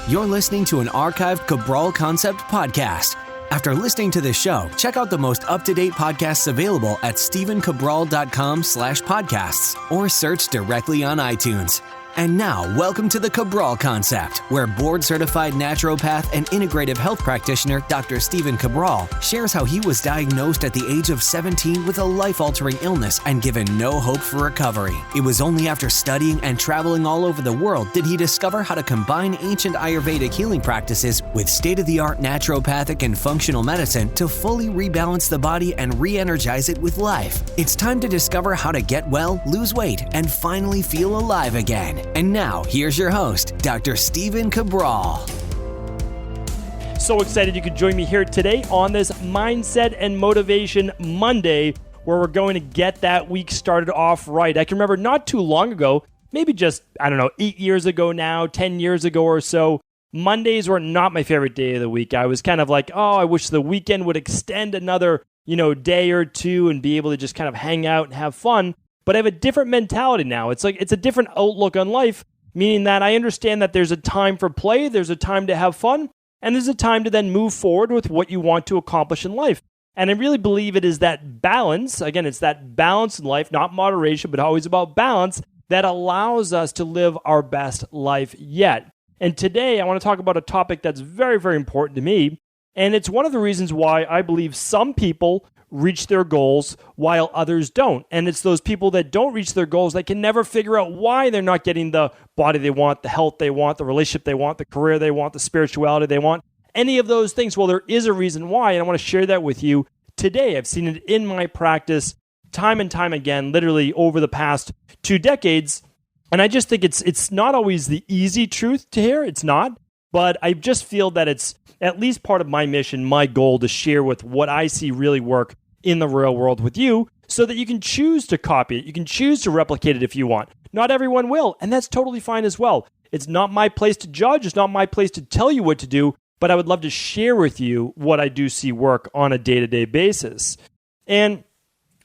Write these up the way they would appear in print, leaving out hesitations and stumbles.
You're listening to an archived Cabral Concept podcast. After listening to this show, check out the most up-to-date podcasts available at stephencabral.com/podcasts or search directly on iTunes. And now, welcome to the Cabral Concept, where board-certified naturopath and integrative health practitioner Dr. Stephen Cabral shares how he was diagnosed at the age of 17 with a life-altering illness and given no hope for recovery. It was only after studying and traveling all over the world did he discover how to combine ancient Ayurvedic healing practices with state-of-the-art naturopathic and functional medicine to fully rebalance the body and re-energize it with life. It's time to discover how to get well, lose weight, and finally feel alive again. And now, here's your host, Dr. Stephen Cabral. So excited you could join me here today on this Mindset and Motivation Monday, where we're going to get that week started off right. I can remember not too long ago, maybe just, 8 years ago now, 10 years ago or so, Mondays were not my favorite day of the week. I was kind of like, I wish the weekend would extend another, day or two and be able to just kind of hang out and have fun. But I have a different mentality now. It's a different outlook on life, meaning that I understand that there's a time for play, there's a time to have fun, and there's a time to then move forward with what you want to accomplish in life. And I really believe it is that balance, again, it's that balance in life, not moderation, but always about balance, that allows us to live our best life yet. And today I want to talk about a topic that's very, very important to me, and it's one of the reasons why I believe some people reach their goals while others don't. And it's those people that don't reach their goals that can never figure out why they're not getting the body they want, the health they want, the relationship they want, the career they want, the spirituality they want, any of those things. Well, there is a reason why, and I want to share that with you today. I've seen it in my practice time and time again, literally over the past 2 decades. And I just think it's not always the easy truth to hear. It's not. But I just feel that it's at least part of my mission, my goal to share with what I see really work in the real world with you so that you can choose to copy it. You can choose to replicate it if you want. Not everyone will, and that's totally fine as well. It's not my place to judge. It's not my place to tell you what to do, but I would love to share with you what I do see work on a day-to-day basis. And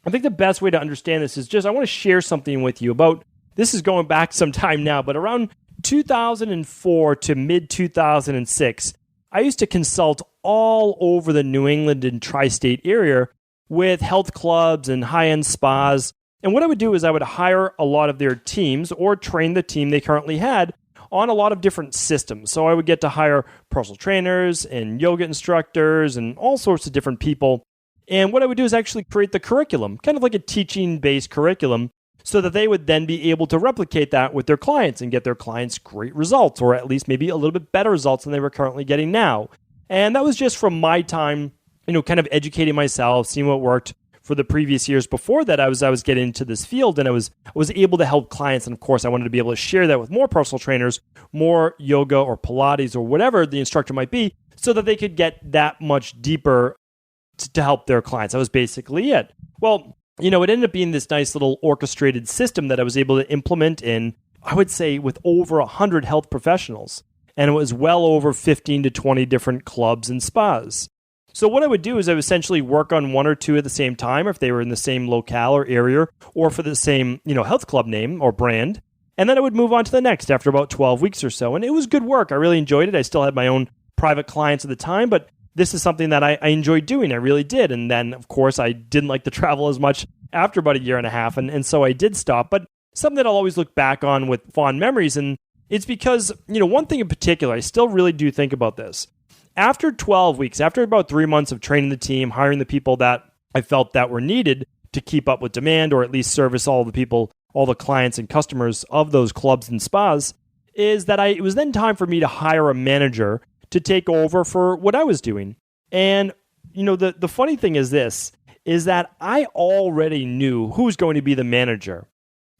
I think the best way to understand this is I want to share something with you about, this is going back some time now, but around 2004 to mid-2006, I used to consult all over the New England and tri-state area with health clubs and high-end spas. And what I would do is I would hire a lot of their teams or train the team they currently had on a lot of different systems. So I would get to hire personal trainers and yoga instructors and all sorts of different people. And what I would do is actually create the curriculum, kind of like a teaching-based curriculum, so that they would then be able to replicate that with their clients and get their clients great results, or at least maybe a little bit better results than they were currently getting now. And that was just from my time, kind of educating myself, seeing what worked for the previous years before that. I was getting into this field, and I was able to help clients. And of course, I wanted to be able to share that with more personal trainers, more yoga or Pilates or whatever the instructor might be, so that they could get that much deeper to help their clients. That was basically it. Well, it ended up being this nice little orchestrated system that I was able to implement in, I would say, with over 100 health professionals. And it was well over 15 to 20 different clubs and spas. So what I would do is I would essentially work on one or two at the same time, if they were in the same locale or area, or for the same, health club name or brand. And then I would move on to the next after about 12 weeks or so. And it was good work. I really enjoyed it. I still had my own private clients at the time, but this is something that I enjoyed doing. I really did. And then, of course, I didn't like to travel as much after about a year and a half. And so I did stop. But something that I'll always look back on with fond memories. And it's because, one thing in particular, I still really do think about this. After 12 weeks, after about 3 months of training the team, hiring the people that I felt that were needed to keep up with demand, or at least service all the people, all the clients and customers of those clubs and spas, is that it was then time for me to hire a manager to take over for what I was doing. And, the funny thing is this, is that I already knew who was going to be the manager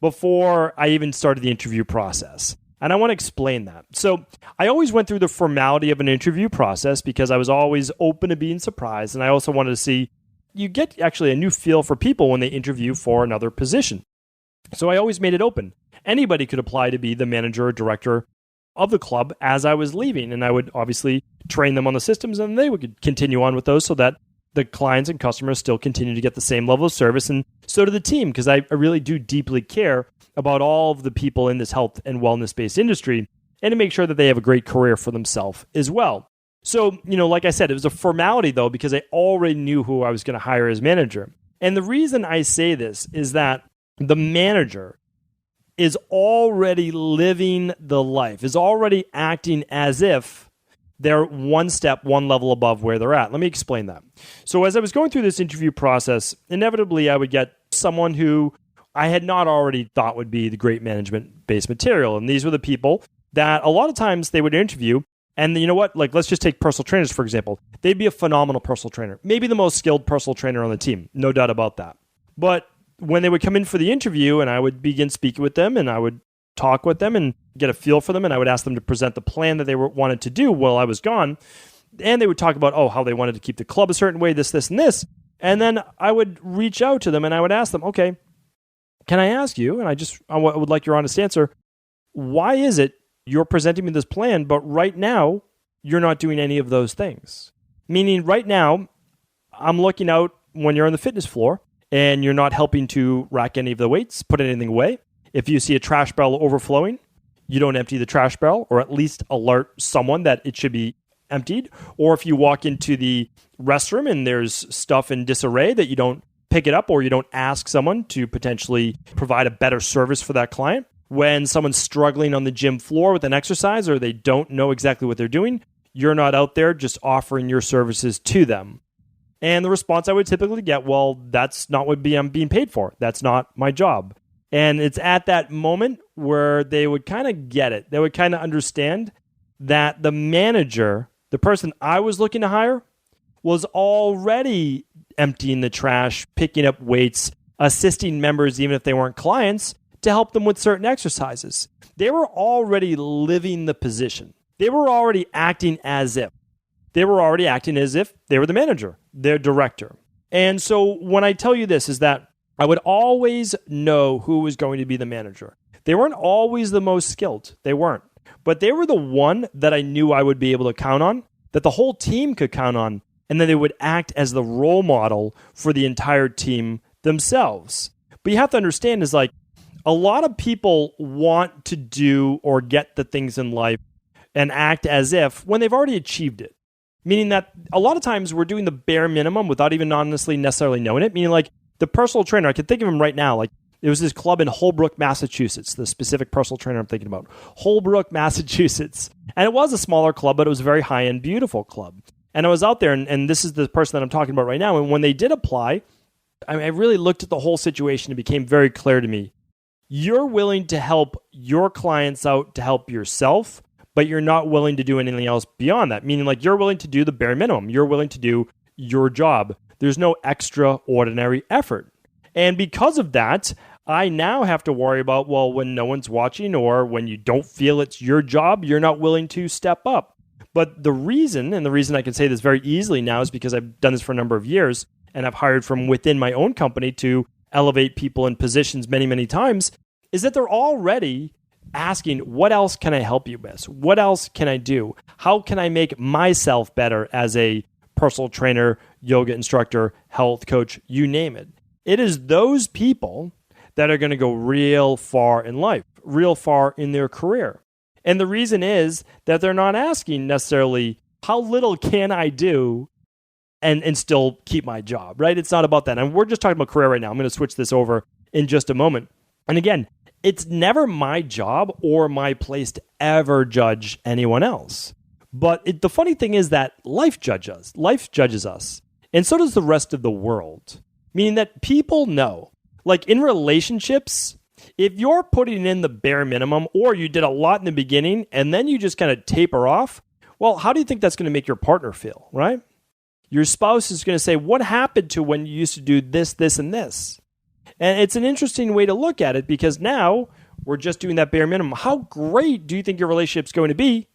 before I even started the interview process. And I want to explain that. So I always went through the formality of an interview process because I was always open to being surprised. And I also wanted to see, you get actually a new feel for people when they interview for another position. So I always made it open. Anybody could apply to be the manager or director of the club as I was leaving. And I would obviously train them on the systems, and they would continue on with those so that the clients and customers still continue to get the same level of service. And so do the team, because I really do deeply care about all of the people in this health and wellness-based industry. and to make sure that they have a great career for themselves as well. So, like I said, it was a formality though, because I already knew who I was going to hire as manager. And the reason I say this is that the manager is already living the life, is already acting as if they're one level above where they're at. Let me explain that. So as I was going through this interview process, inevitably I would get someone who I had not already thought would be the great management-based material. And these were the people that a lot of times they would interview. And you know what? Like, let's just take personal trainers, for example. They'd be a phenomenal personal trainer, maybe the most skilled personal trainer on the team, no doubt about that. But when they would come in for the interview and I would begin speaking with them and I would talk with them and get a feel for them and I would ask them to present the plan that they wanted to do while I was gone. And they would talk about, how they wanted to keep the club a certain way, this, and this. And then I would reach out to them and I would ask them, okay, can I ask you, and I would like your honest answer, why is it you're presenting me this plan, but right now you're not doing any of those things? Meaning right now, I'm looking out when you're on the fitness floor and you're not helping to rack any of the weights, put anything away. If you see a trash barrel overflowing, you don't empty the trash barrel, or at least alert someone that it should be emptied. Or if you walk into the restroom and there's stuff in disarray, that you don't pick it up, or you don't ask someone to potentially provide a better service for that client. When someone's struggling on the gym floor with an exercise or they don't know exactly what they're doing, you're not out there just offering your services to them. And the response I would typically get, well, that's not what I'm being paid for. That's not my job. And it's at that moment where they would kind of get it. They would kind of understand that the manager, the person I was looking to hire, was already emptying the trash, picking up weights, assisting members, even if they weren't clients, to help them with certain exercises. They were already living the position. They were already acting as if. They were already acting as if they were the manager, their director. And so when I tell you this is that I would always know who was going to be the manager. They weren't always the most skilled. They weren't. But they were the one that I knew I would be able to count on, that the whole team could count on, and then they would act as the role model for the entire team themselves. But you have to understand is like, a lot of people want to do or get the things in life and act as if when they've already achieved it. Meaning that a lot of times we're doing the bare minimum without even honestly necessarily knowing it. Meaning like the personal trainer, I can think of him right now. Like there was this club in Holbrook, Massachusetts, the specific personal trainer I'm thinking about. Holbrook, Massachusetts. And it was a smaller club, but it was a very high-end, beautiful club. And I was out there, and this is the person that I'm talking about right now. And when they did apply, I really looked at the whole situation. It became very clear to me. You're willing to help your clients out to help yourself, but you're not willing to do anything else beyond that. Meaning like you're willing to do the bare minimum. You're willing to do your job. There's no extraordinary effort. And because of that, I now have to worry about, well, when no one's watching or when you don't feel it's your job, you're not willing to step up. But the reason I can say this very easily now is because I've done this for a number of years and I've hired from within my own company to elevate people in positions many, many times, is that they're already asking, what else can I help you with? What else can I do? How can I make myself better as a personal trainer, yoga instructor, health coach, you name it? It is those people that are going to go real far in life, real far in their career. And the reason is that they're not asking necessarily, how little can I do and still keep my job, right? It's not about that. And we're just talking about career right now. I'm going to switch this over in just a moment. And again, it's never my job or my place to ever judge anyone else. But the funny thing is that life judges us. And so does the rest of the world. Meaning that people know, like in relationships, if you're putting in the bare minimum or you did a lot in the beginning and then you just kind of taper off, well, how do you think that's going to make your partner feel, right? Your spouse is going to say, what happened to when you used to do this, this, and this? And it's an interesting way to look at it because now we're just doing that bare minimum. How great do you think your relationship's going to be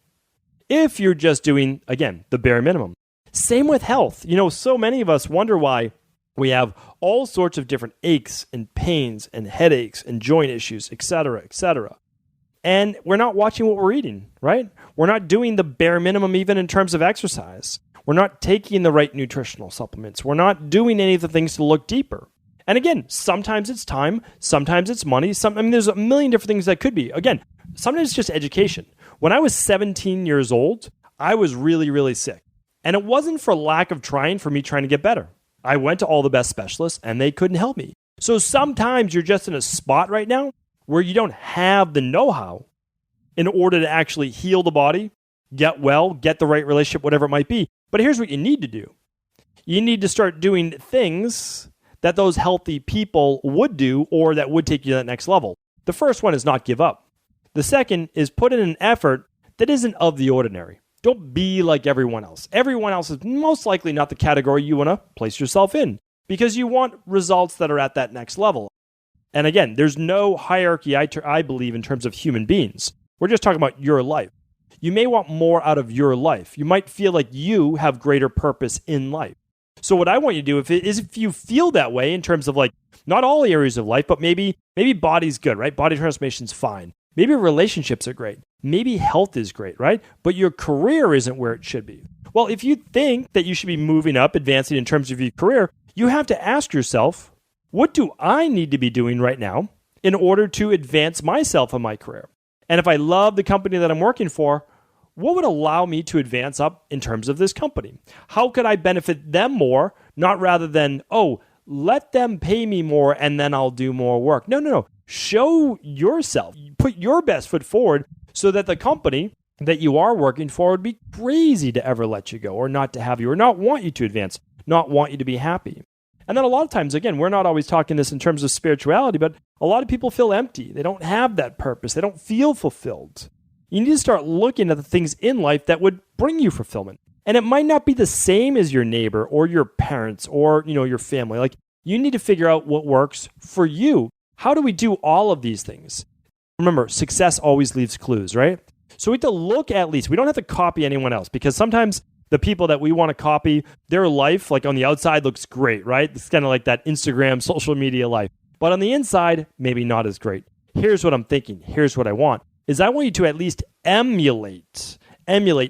if you're just doing, again, the bare minimum? Same with health. So many of us wonder why we have all sorts of different aches and pains and headaches and joint issues, et cetera, et cetera. And we're not watching what we're eating, right? We're not doing the bare minimum even in terms of exercise. We're not taking the right nutritional supplements. We're not doing any of the things to look deeper. And again, sometimes it's time, sometimes it's money. There's a million different things that could be. Again, sometimes it's just education. When I was 17 years old, I was really, really sick. And it wasn't for lack of trying, for me trying to get better. I went to all the best specialists and they couldn't help me. So sometimes you're just in a spot right now where you don't have the know-how in order to actually heal the body, get well, get the right relationship, whatever it might be. But here's what you need to do. You need to start doing things that those healthy people would do or that would take you to that next level. The first one is not give up. The second is put in an effort that isn't of the ordinary. Don't be like everyone else. Everyone else is most likely not the category you want to place yourself in because you want results that are at that next level. And again, there's no hierarchy, I believe, in terms of human beings. We're just talking about your life. You may want more out of your life. You might feel like you have greater purpose in life. So what I want you to do if you feel that way in terms of like not all areas of life, but maybe body's good, right? Body transformation's fine. Maybe relationships are great. Maybe health is great, right? But your career isn't where it should be. Well, if you think that you should be moving up, advancing in terms of your career, you have to ask yourself, what do I need to be doing right now in order to advance myself in my career? And if I love the company that I'm working for, what would allow me to advance up in terms of this company? How could I benefit them more, not rather than, let them pay me more and then I'll do more work. No. Show yourself. Put your best foot forward so that the company that you are working for would be crazy to ever let you go or not to have you or not want you to advance, not want you to be happy. And then a lot of times, again, we're not always talking this in terms of spirituality, but a lot of people feel empty. They don't have that purpose. They don't feel fulfilled. You need to start looking at the things in life that would bring you fulfillment. And it might not be the same as your neighbor or your parents or, your family. Like, you need to figure out what works for you. How do we do all of these things? Remember, success always leaves clues, right? So we have to look at least. We don't have to copy anyone else because sometimes the people that we want to copy, their life, like on the outside, looks great, right? It's kind of like that Instagram, social media life. But on the inside, maybe not as great. Here's what I'm thinking. Here's what I want. I want you to at least emulate,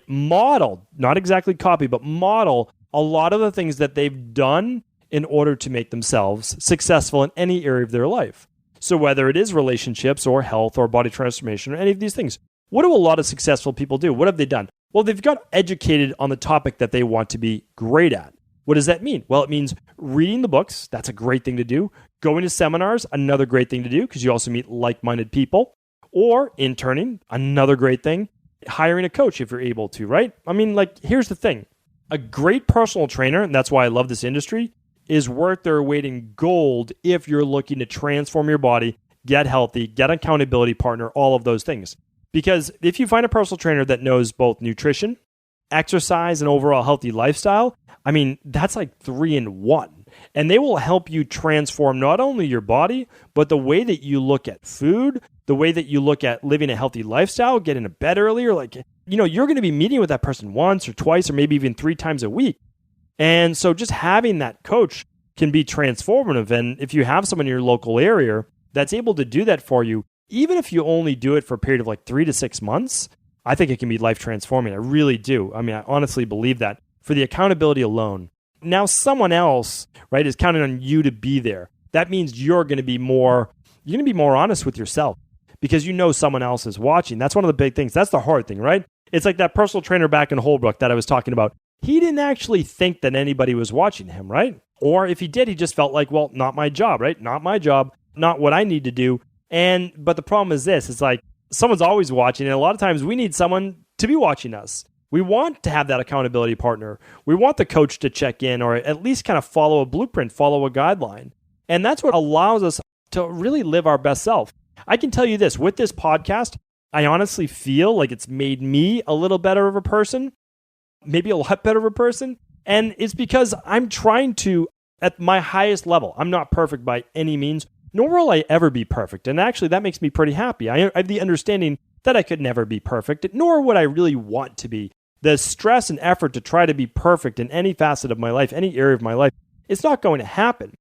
model, not exactly copy, but model a lot of the things that they've done in order to make themselves successful in any area of their life. So whether it is relationships or health or body transformation or any of these things, what do a lot of successful people do? What have they done? Well, they've got educated on the topic that they want to be great at. What does that mean? Well, it means reading the books. That's a great thing to do. Going to seminars, another great thing to do because you also meet like-minded people. Or interning, another great thing. Hiring a coach if you're able to, right? Here's the thing. A great personal trainer, and that's why I love this industry, is worth their weight in gold if you're looking to transform your body, get healthy, get an accountability partner, all of those things. Because if you find a personal trainer that knows both nutrition, exercise, and overall healthy lifestyle, that's like 3 in 1. And they will help you transform not only your body, but the way that you look at food, the way that you look at living a healthy lifestyle, getting to bed earlier. You're going to be meeting with that person once or twice or maybe even 3 times a week. And so just having that coach can be transformative. And if you have someone in your local area that's able to do that for you, even if you only do it for a period of 3 to 6 months, I think it can be life transforming. I really do. I honestly believe that for the accountability alone. Now someone else, right, is counting on you to be there. That means you're going to be more honest with yourself because you know someone else is watching. That's one of the big things. That's the hard thing, right? It's like that personal trainer back in Holbrook that I was talking about. He didn't actually think that anybody was watching him, right? Or if he did, he just felt like, well, not my job, right? Not my job, not what I need to do. But the problem is this, it's like someone's always watching, and a lot of times we need someone to be watching us. We want to have that accountability partner. We want the coach to check in or at least kind of follow a blueprint, follow a guideline. And that's what allows us to really live our best self. I can tell you this, with this podcast, I honestly feel like it's made me a little better of a person, maybe a lot better of a person. And it's because I'm trying to, at my highest level, I'm not perfect by any means, nor will I ever be perfect. And actually, that makes me pretty happy. I have the understanding that I could never be perfect, nor would I really want to be. The stress and effort to try to be perfect in any facet of my life, any area of my life, it's not going to happen.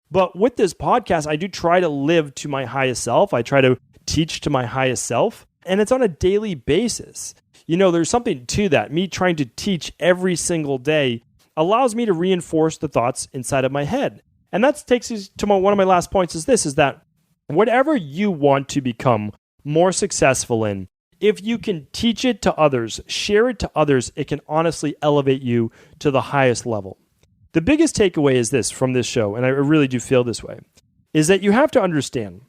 But with this podcast, I do try to live to my highest self. I try to teach to my highest self, and it's on a daily basis. There's something to that. Me trying to teach every single day allows me to reinforce the thoughts inside of my head. And that takes us to one of my last points is this, is that whatever you want to become more successful in, if you can teach it to others, share it to others, it can honestly elevate you to the highest level. The biggest takeaway is this from this show, and I really do feel this way, is that you have to understand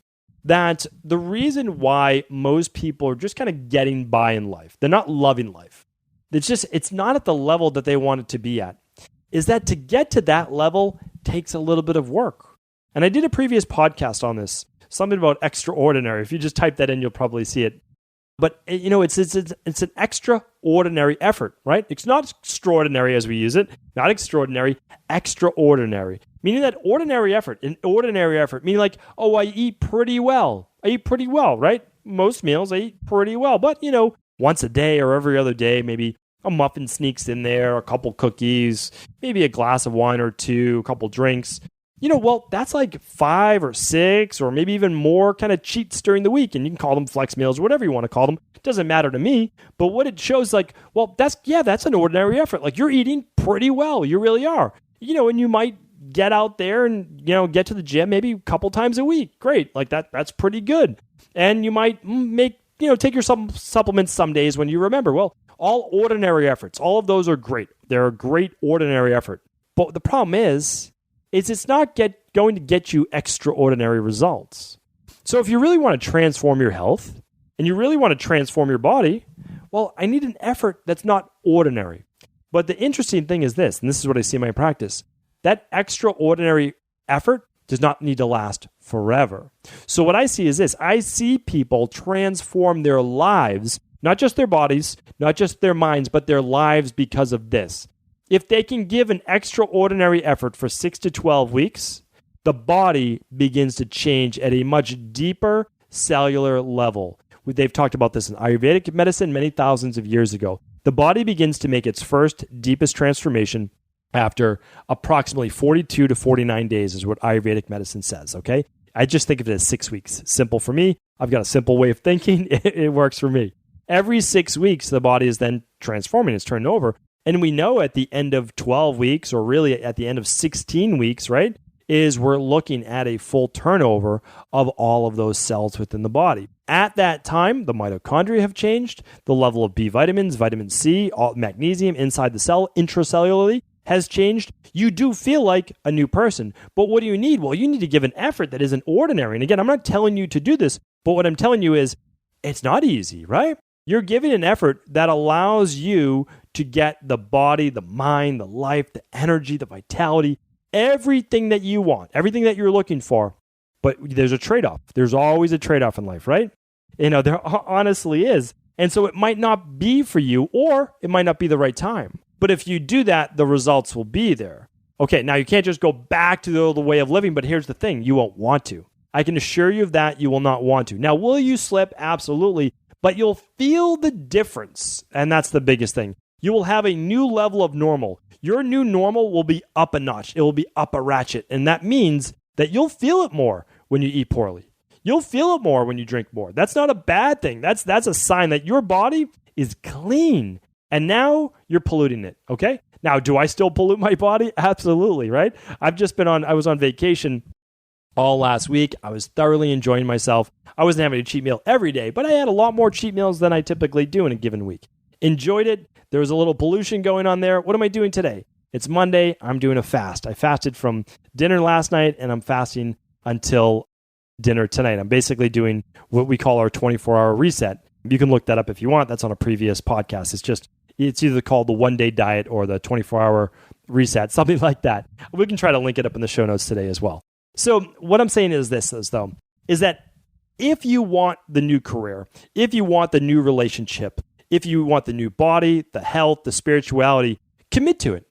that the reason why most people are just kind of getting by in life, they're not loving life, it's not at the level that they want it to be at, is that to get to that level takes a little bit of work. And I did a previous podcast on this, something about extraordinary. If you just type that in, you'll probably see it. But it's an extraordinary effort, right? It's not extraordinary as we use it, not extraordinary, extraordinary. Meaning that ordinary effort, an ordinary effort, meaning like, oh, I eat pretty well. Right? Most meals I eat pretty well. But, once a day or every other day, maybe a muffin sneaks in there, a couple cookies, maybe a glass of wine or two, a couple drinks. Well, that's like 5 or 6 or maybe even more kind of cheats during the week. And you can call them flex meals or whatever you want to call them. It doesn't matter to me. But what it shows that's an ordinary effort. Like you're eating pretty well. You really are. And you might get out there and, get to the gym maybe a couple times a week. Great. Like that's pretty good. And you might take your supplements some days when you remember. Well, all ordinary efforts, all of those are great. They're a great ordinary effort. But the problem is it's not going to get you extraordinary results. So if you really want to transform your health and you really want to transform your body, well, I need an effort that's not ordinary. But the interesting thing is this, and this is what I see in my practice, that extraordinary effort does not need to last forever. So what I see is this, I see people transform their lives, not just their bodies, not just their minds, but their lives because of this. If they can give an extraordinary effort for 6 to 12 weeks, the body begins to change at a much deeper cellular level. They've talked about this in Ayurvedic medicine many thousands of years ago. The body begins to make its first deepest transformation after approximately 42 to 49 days is what Ayurvedic medicine says, okay? I just think of it as 6 weeks. Simple for me. I've got a simple way of thinking. It works for me. Every 6 weeks, the body is then transforming. It's turning over. And we know at the end of 12 weeks, or really at the end of 16 weeks, right, is we're looking at a full turnover of all of those cells within the body. At that time, the mitochondria have changed. The level of B vitamins, vitamin C, magnesium inside the cell intracellularly has changed. You do feel like a new person. But what do you need? Well, you need to give an effort that isn't ordinary. And again, I'm not telling you to do this, but what I'm telling you is it's not easy, right? You're giving an effort that allows you to get the body, the mind, the life, the energy, the vitality, everything that you want, everything that you're looking for. But there's a trade-off. There's always a trade-off in life, right? There honestly is. And so it might not be for you, or it might not be the right time. But if you do that, the results will be there. Okay, now you can't just go back to the old way of living, but here's the thing, you won't want to. I can assure you of that, you will not want to. Now, will you slip? Absolutely. But you'll feel the difference, and that's the biggest thing. You will have a new level of normal. Your new normal will be up a notch. It will be up a ratchet, and that means that you'll feel it more when you eat poorly. You'll feel it more when you drink more. That's not a bad thing. That's a sign that your body is clean, and now you're polluting it, okay? Now, do I still pollute my body? Absolutely, right? I was on vacation all last week. I was thoroughly enjoying myself. I wasn't having a cheat meal every day, but I had a lot more cheat meals than I typically do in a given week. Enjoyed it. There was a little pollution going on there. What am I doing today? It's Monday. I'm doing a fast. I fasted from dinner last night, and I'm fasting until dinner tonight. I'm basically doing what we call our 24-hour reset. You can look that up if you want. That's on a previous podcast. It's either called the one-day diet or the 24-hour reset, something like that. We can try to link it up in the show notes today as well. So what I'm saying is this, is that if you want the new career, if you want the new relationship, if you want the new body, the health, the spirituality, commit to it.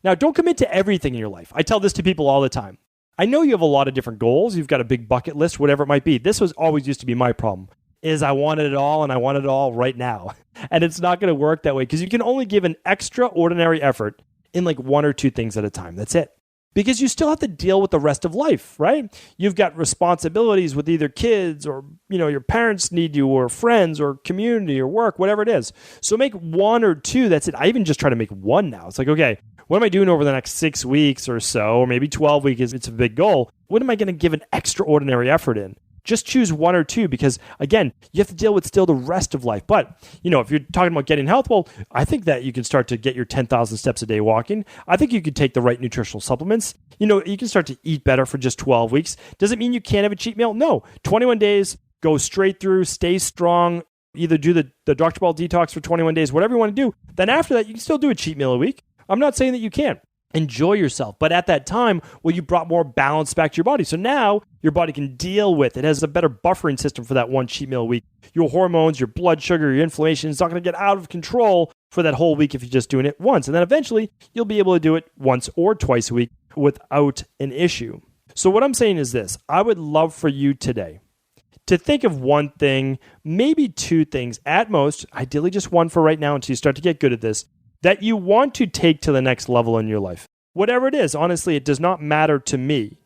Now, don't commit to everything in your life. I tell this to people all the time. I know you have a lot of different goals. You've got a big bucket list, whatever it might be. This was always used to be my problem, is I wanted it all, and I wanted it all right now. And it's not going to work that way because you can only give an extraordinary effort in like one or two things at a time. That's it. Because you still have to deal with the rest of life, right? You've got responsibilities with either kids or, your parents need you or friends or community or work, whatever it is. So make one or two. That's it. I even just try to make one now. It's like, okay, what am I doing over the next 6 weeks or so, or maybe 12 weeks, it's a big goal. What am I going to give an extraordinary effort in? Just choose one or two because, again, you have to deal with still the rest of life. But, if you're talking about getting health, well, I think that you can start to get your 10,000 steps a day walking. I think you could take the right nutritional supplements. You can start to eat better for just 12 weeks. Does it mean you can't have a cheat meal? No. 21 days, go straight through, stay strong, either do the Dr. Ball detox for 21 days, whatever you want to do. Then after that, you can still do a cheat meal a week. I'm not saying that you can't. Enjoy yourself. But at that time, well, you brought more balance back to your body. So now your body can deal with it. It has a better buffering system for that one cheat meal a week. Your hormones, your blood sugar, your inflammation is not going to get out of control for that whole week if you're just doing it once. And then eventually, you'll be able to do it once or twice a week without an issue. So what I'm saying is this. I would love for you today to think of one thing, maybe two things at most, ideally just one for right now until you start to get good at this, that you want to take to the next level in your life. Whatever it is, honestly, it does not matter to me.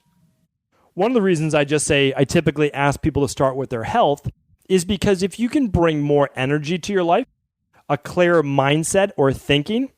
One of the reasons I just say I typically ask people to start with their health is because if you can bring more energy to your life, a clearer mindset or thinking,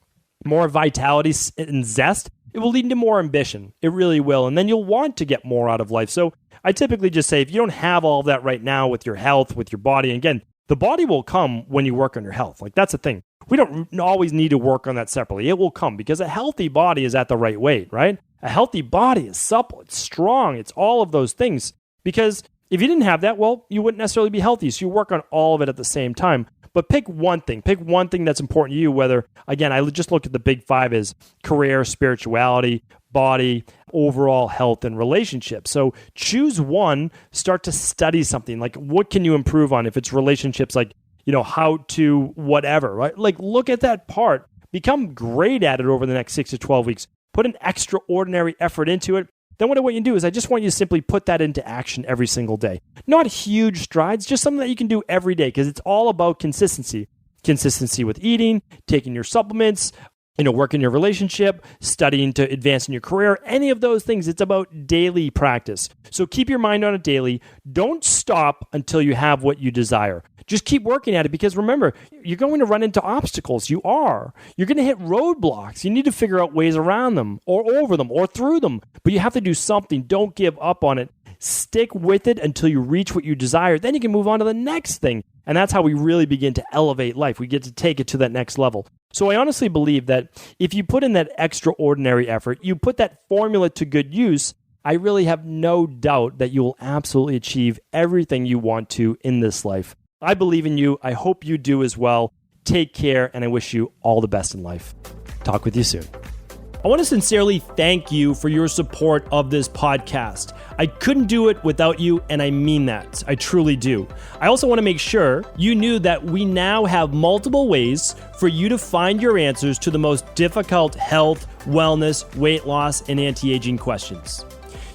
more vitality and zest, it will lead to more ambition. It really will. And then you'll want to get more out of life. So I typically just say if you don't have all of that right now with your health, with your body, and again, the body will come when you work on your health. Like that's the thing. We don't always need to work on that separately. It will come because a healthy body is at the right weight, right? A healthy body is supple, it's strong, it's all of those things. Because if you didn't have that, well, you wouldn't necessarily be healthy. So you work on all of it at the same time. But pick one thing that's important to you, whether, again, I just looked at the big five as career, spirituality, body, overall health, and relationships. So choose one, start to study something. Like what can you improve on? If it's relationships, like, how to whatever, right? Like look at that part, become great at it over the next 6 to 12 weeks, put an extraordinary effort into it. Then what I want you to do is I just want you to simply put that into action every single day. Not huge strides, just something that you can do every day because it's all about consistency. Consistency with eating, taking your supplements, working your relationship, studying to advance in your career, any of those things. It's about daily practice. So keep your mind on it daily. Don't stop until you have what you desire. Just keep working at it because remember, you're going to run into obstacles. You're going to hit roadblocks. You need to figure out ways around them or over them or through them. But you have to do something. Don't give up on it. Stick with it until you reach what you desire. Then you can move on to the next thing. And that's how we really begin to elevate life. We get to take it to that next level. So I honestly believe that if you put in that extraordinary effort, you put that formula to good use, I really have no doubt that you will absolutely achieve everything you want to in this life. I believe in you. I hope you do as well. Take care, and I wish you all the best in life. Talk with you soon. I want to sincerely thank you for your support of this podcast. I couldn't do it without you, and I mean that. I truly do. I also want to make sure you knew that we now have multiple ways for you to find your answers to the most difficult health, wellness, weight loss, and anti-aging questions.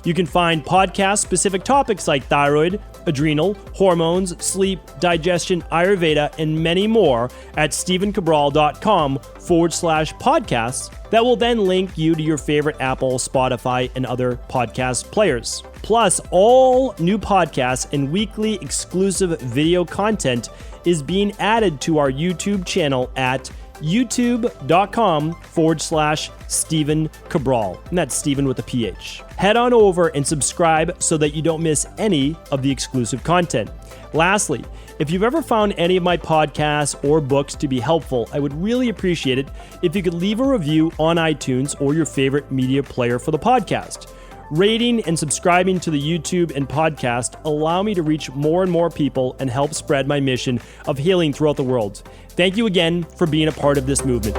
You can find podcast-specific topics like thyroid, adrenal, hormones, sleep, digestion, Ayurveda, and many more at stevencabral.com/podcasts that will then link you to your favorite Apple, Spotify, and other podcast players. Plus, all new podcasts and weekly exclusive video content is being added to our YouTube channel at youtube.com/Stephen Cabral. And that's Stephen with a PH. Head on over and subscribe so that you don't miss any of the exclusive content. Lastly, if you've ever found any of my podcasts or books to be helpful, I would really appreciate it if you could leave a review on iTunes or your favorite media player for the podcast. Rating and subscribing to the YouTube and podcast allow me to reach more and more people and help spread my mission of healing throughout the world. Thank you again for being a part of this movement.